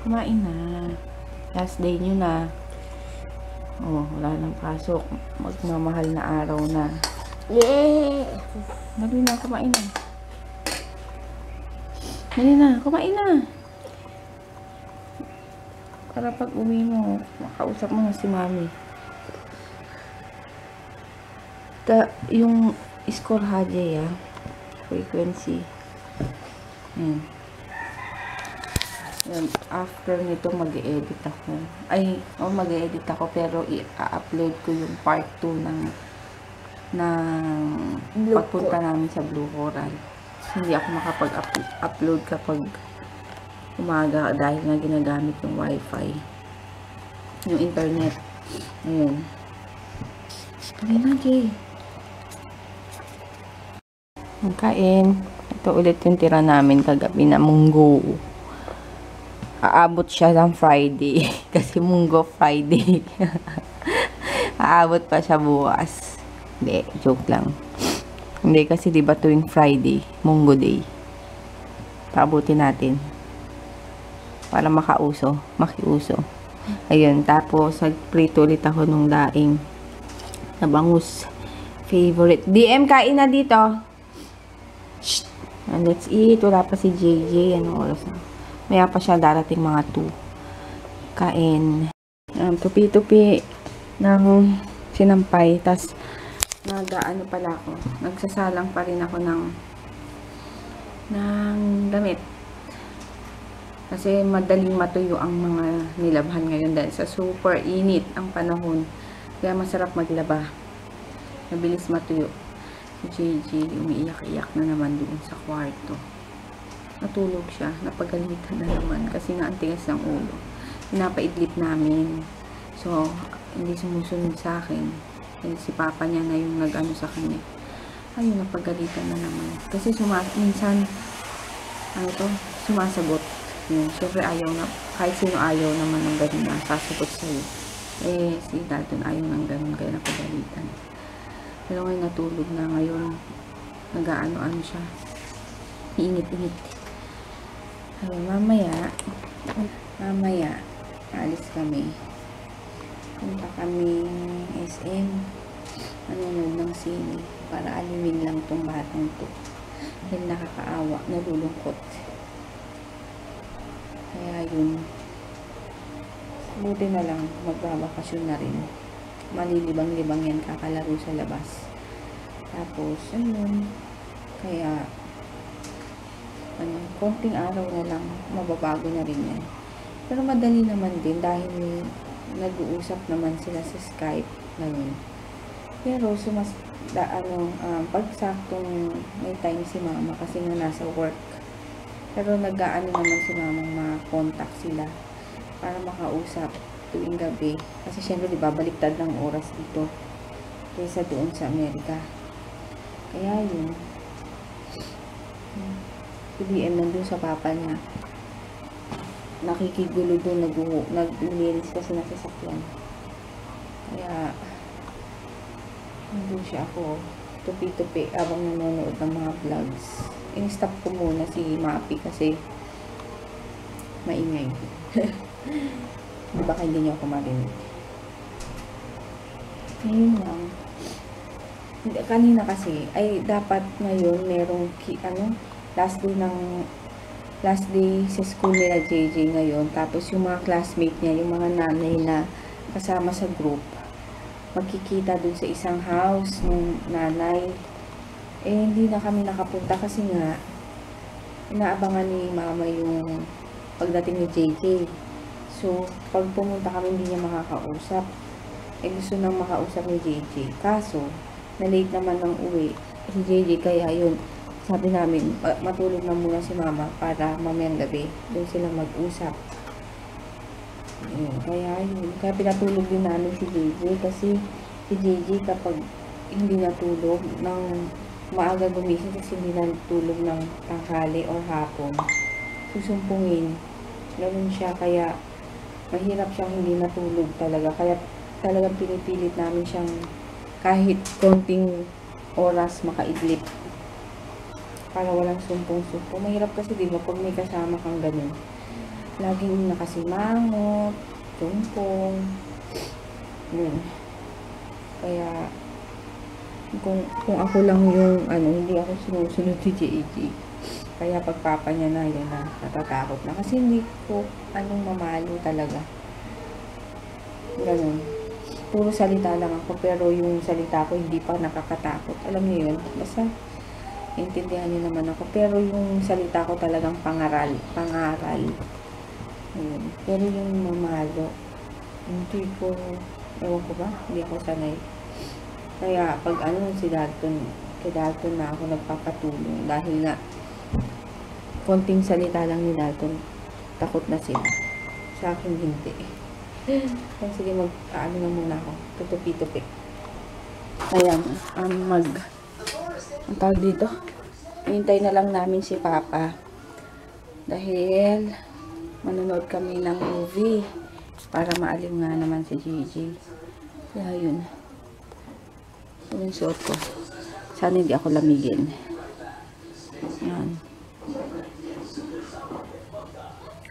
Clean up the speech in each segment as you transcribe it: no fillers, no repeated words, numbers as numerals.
Kumain na. Last day nyo na. Oh, wala nang pasok. Magmamahal na araw na. Yeah. Dali na, kumain na. Dali na, kumain na. Para pag uwi mo, makausap mo na si mami. Yung score Haje, frequency. Yan, after nito mag-e-edit ako. Mag-e-edit ako pero i-upload ko yung part 2 ng pagpunta namin sa Blue Coral. Hindi ako makapag-upload kapag umaga dahil nga ginagamit yung wifi. Yung internet. Ayun. Ayun na, Jay. Magkain. Ito ulit yung tira namin kagabi na munggo. Aabot siya ng Friday. Kasi munggo Friday. Aabot pa siya bukas. Hindi, joke lang. Hindi kasi diba tuwing Friday, munggo day. Paabutin natin. Para makiuso. Ayun, tapos nagprito ulit ako nung daing na bangus. Favorite. DM, kain na dito. Shh. Let's eat. Wala pa si JJ. Anong oras na? Maya pa siya darating mga 2. Kain. Tupi-tupi ng sinampay. Tas nag-ano pala ako. Nagsasalang pa rin ako ng damit. Kasi madaling matuyo ang mga nilabhan ngayon dahil sa super init ang panahon. Kaya masarap maglaba. Mabilis matuyo. Si JJ umiiyak-iyak na naman doon sa kwarto. Natulog siya. Napagalitan na naman. Kasi nga ang tigas ng ulo. Pinapaidlip namin. So, hindi sumusunod sa akin. Si papa niya na yung nag-ano sa kanya. Ayun, napagalitan na naman. Kasi minsan, sumasagot. Yun, syempre ayaw na, kahit sino ayaw naman ng ganun na sasagot sa'yo. Si Dalton ayaw ng ganun, kaya napagalitan. Pero ngayon natulog na ngayon. Nag-ano-ano siya. Iinit-init. Ayun, mamaya, alis kami. Punta kami SM. Nanonood ng sine. Para aliwin lang tong batang to. Dahil nakakaawa, nalulungkot. Kaya yun. Buti na lang, magbabakasyon na rin. Malilibang-libang yan, kakalaro sa labas. Tapos, ayun. Kaya, konting araw na lang, mababago na rin yan. Pero madali naman din dahil nag-uusap naman sila sa Skype ngayon. Pero pag saktong may time si mama kasi nga nasa work. Pero nag-aano naman si mamang ma-contact sila para makausap tuwing gabi. Kasi syempre diba baliktad ng oras dito kaysa doon sa Amerika. Kaya yun. Si BM nandun sa papa niya. Nakikigulo doon, naglinis kasi nasa sasakyan. Kaya nandun siya ako. Tupi-tupi abang nanonood ng mga vlogs. In-stop ko muna si Mapi kasi maingay. Baka hindi niyo ako marinig. Ayun lang. Kanina kasi, ay dapat ngayon merong last day sa school nila JJ ngayon. Tapos yung mga classmate niya, yung mga nanay na kasama sa group, magkikita dun sa isang house ng nanay. Hindi na kami nakapunta kasi nga inaabangan ni mama yung pagdating ni JJ. So, pag pumunta kami hindi niya makakausap. Gusto nang makausap ni JJ. Kaso, na-late naman ng uwi si JJ, kaya yun, sabi namin, matulog na muna si mama para mamayang gabi doon sila mag-usap. Kaya pinatulog din namin si JJ kasi si JJ kapag hindi natulog ng maaga gumising kasi hindi natulog ng tanghali or hapon, susumpungin. Ganun siya, kaya mahirap siyang hindi natulog talaga. Kaya talagang pinipilit namin siyang kahit konting oras makaidlip para walang sumpong-sumpong. Mahirap kasi, di ba, pag may kasama kang ganun. Laging nakasimangot, sumpong. Yun. Kaya, kung ako lang yung, hindi ako sinusunod si JJ. Kaya pagpapa niya na, yun na, natatakot na. Kasi hindi ko, mamalo talaga. Ganun. Puro salita lang ako, pero yung salita ko hindi pa nakakatakot. Alam niyo yun? Basta, intindihan niyo naman ako. Pero yung salita ko talagang pangaral. Ayun. Pero yung mamalo, hindi ko, ewan ko ba? Hindi ako sanay. Kaya, pag si Dalton, kay Dalton na ako nagpapatulong. Dahil nga, konting salita lang ni Dalton, takot na sila. Sa akin, hindi. Kaya sige, na muna ako. Tutupi-tupi. Ayan, ang tawag dito. Hintay na lang namin si Papa. Dahil, manonood kami ng movie. Para maaliw nga naman si Gigi. Kaya yun. Yun yung suot ko. Sana hindi ako lamigin. Yan.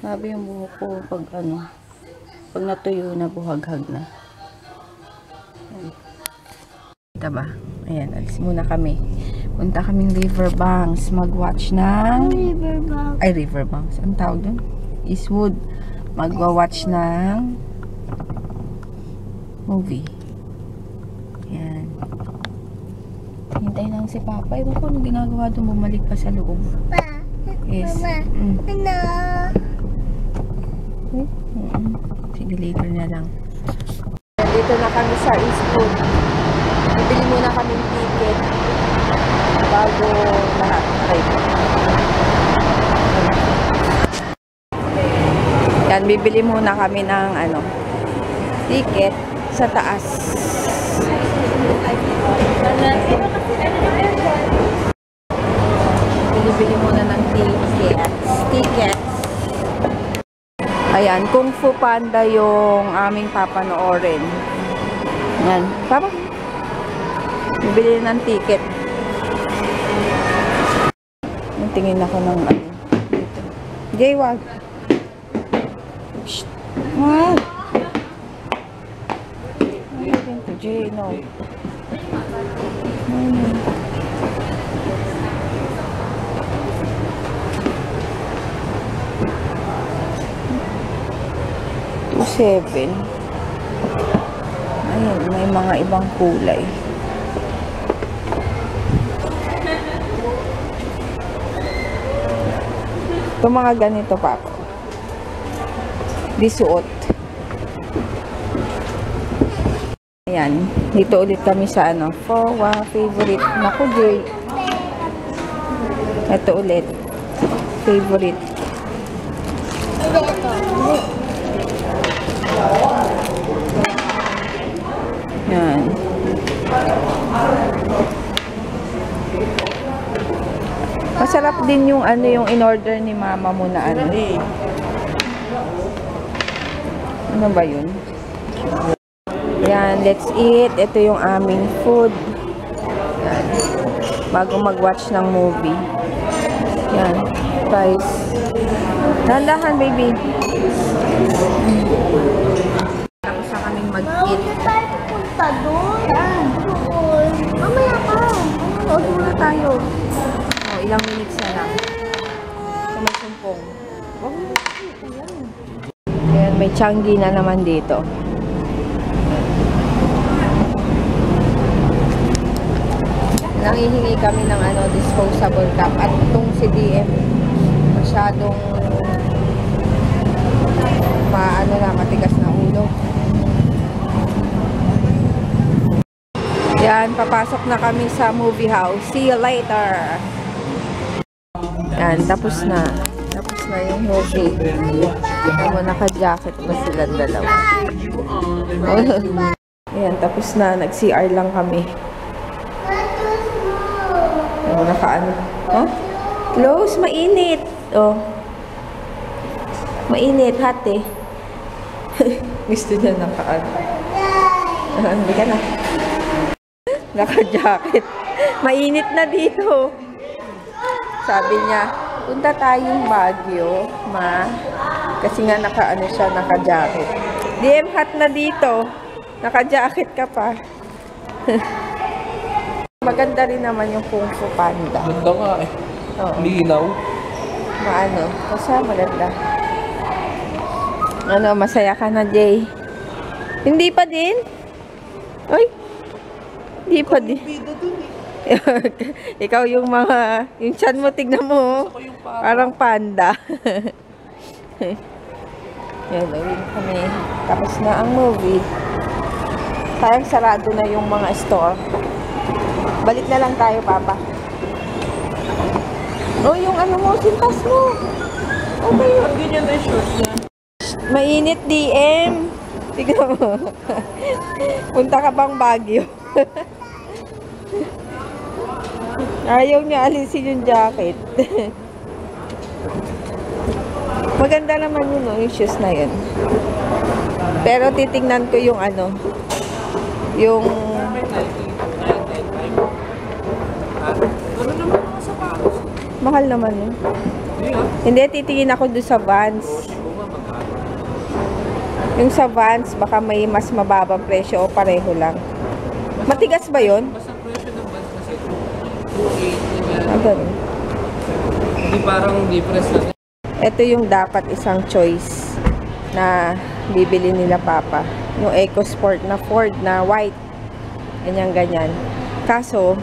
Grabe yung buhok ko pag pag natuyo na, buhaghag na. Ayan. Kita ba? Ayan, alis muna kami. Punta kaming Riverbanks. Mag-watch ng... Riverbanks. Ang tawag dun? Eastwood. Magwa-watch ng movie. Ayan. Hintay lang si Papa. Ewan ko anong ginagawa doon. Bumalik pa sa loob. Yes. Mama. Sige, later na lang. Dito na kami sa Eastwood. Bibili muna kaming ticket bago lahat. Yan, bibili muna kami ng ticket sa taas. Bibili muna ng tickets. Ayan, Kung Fu Panda yung aming papanoorin. Yan. Papa, bibili ng ticket. Tingin ako ng dito. Jay, wag. Shh. Wag. Jay, no. $7. Ayun, may mga ibang kulay. Ito mga ganito pa ako. Disuot. Ayan. Dito ulit kami sa for favorite. Naku, Jay. Ito ulit. Favorite. Yan. Masarap din yung yung in-order ni mama mo na Ano ba yun? Yan, let's eat. Ito yung aming food. Yan. Bago mag-watch ng movie. Yan. Guys. Dahan-dahan, baby. Tapos na kaming mag-eat. Punta doon. Mamaya pa. Huwag muna tayo. Ilang minutes na lang. Sa may sumpong. Ayan, may Changi na naman dito. Nangihingi kami ng disposable cup. At itong si DM, masyadong matigas na ulo. Yan, papasok na kami sa movie house. See you later! Yan, tapos na. Tapos na yung movie. Naka-jacket pa silang dalawa. Yan, tapos na. Nag-CR lang kami. Huh? Close, mainit. Oh. Mainit, hot eh. Gusto niya hindi ka na. Naka-jacket. Mainit na dito. Sabi niya, punta tayong Baguio, ma. Kasi nga naka-ano siya, naka-jacket. DM hot na dito. Naka-jacket ka pa. Maganda rin naman yung Kung Fu Panda. Ganda nga eh. Oo. Linaw. Maano? Kasi maganda. Ano, masaya ka na, Jay? Hindi pa din? Uy! Hindi pa din. Bida dun eh. Ikaw yung mga... Yung chan mo, tignan mo. Ako yung papa. Parang panda. Yan, uwi kami. Tapos na ang movie. Sayang sarado na yung mga store. Balik na lang tayo, Papa. Oh, yung ano mo, sintas mo. Okay yun. Ganyan na yung short niya. Mainit, DM. Tignan mo. Punta ka bang Baguio? Ayaw niya alisin yung jacket. Maganda naman yun, no, yung shoes na yun. Pero titingnan ko yung ano, yung... Ano naman mga sapatos? Mahal naman yun. Hindi ah. Hindi, titingin ako doon sa Vans. Yung sa Vans, baka may mas mababang presyo o pareho lang. Matigas ba yun? Basta presyo ng band kasi 2.8 Ah, ganun. Hindi parang difference lang. Ito yung dapat isang choice na bibili nila Papa. Yung EcoSport na Ford na white. Ganyan-ganyan. Kaso,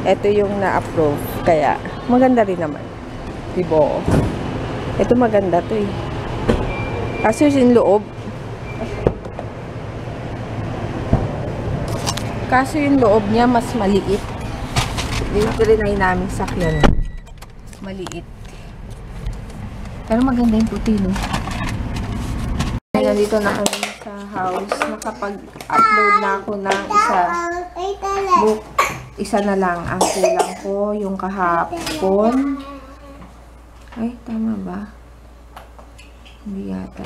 ito yung na-approve. Kaya, maganda rin naman. Diba? Ito maganda to eh. Kaso yung loob. Kaso yung loob niya mas maliit. Dito rin ay namin sakyan. Maliit. Pero maganda yung puti, no? Ngayon, dito na kami sa house. Nakapag-upload na ako ng book. Isa na lang ang kulang ko. Yung kahapon. Ay, tama ba? Hindi yata.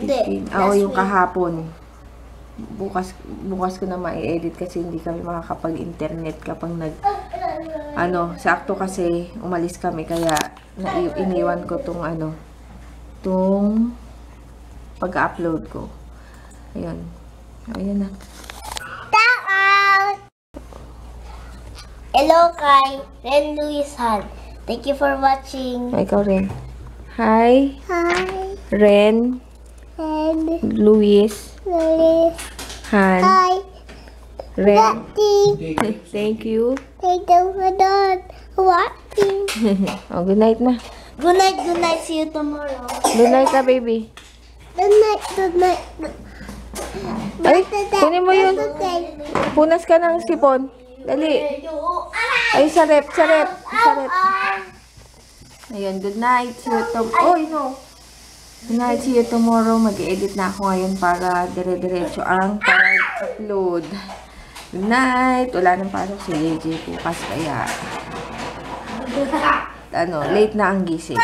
15. Oo, yung kahapon. Bukas ko na ma-edit kasi hindi kami makakapag-internet kapag sakto kasi umalis kami kaya iniwan ko tong pag-upload ko. Ayun. Ayun na. Hello kay Ren Luisan. Thank you for watching. Ikaw rin. Hi, Hi. Ren, And Luis, Luis. Han, Hi. Ren. Watching. Thank you. Thank you for that. Watching. Oh, good night na. Good night. Good night. See you tomorrow. Good night ka, baby. Good night. Good night. Ay, kunin mo yun. Okay. Punas ka ng sipon. Dali. Ay, sa rep. Ayun, good night. See you tomorrow. Oh, no. Good night. See you tomorrow. Mag-edit na ako ngayon para dire-diretso ang pag-upload. Good night. Wala nang pasok si JJ bukas kaya late na ang gising.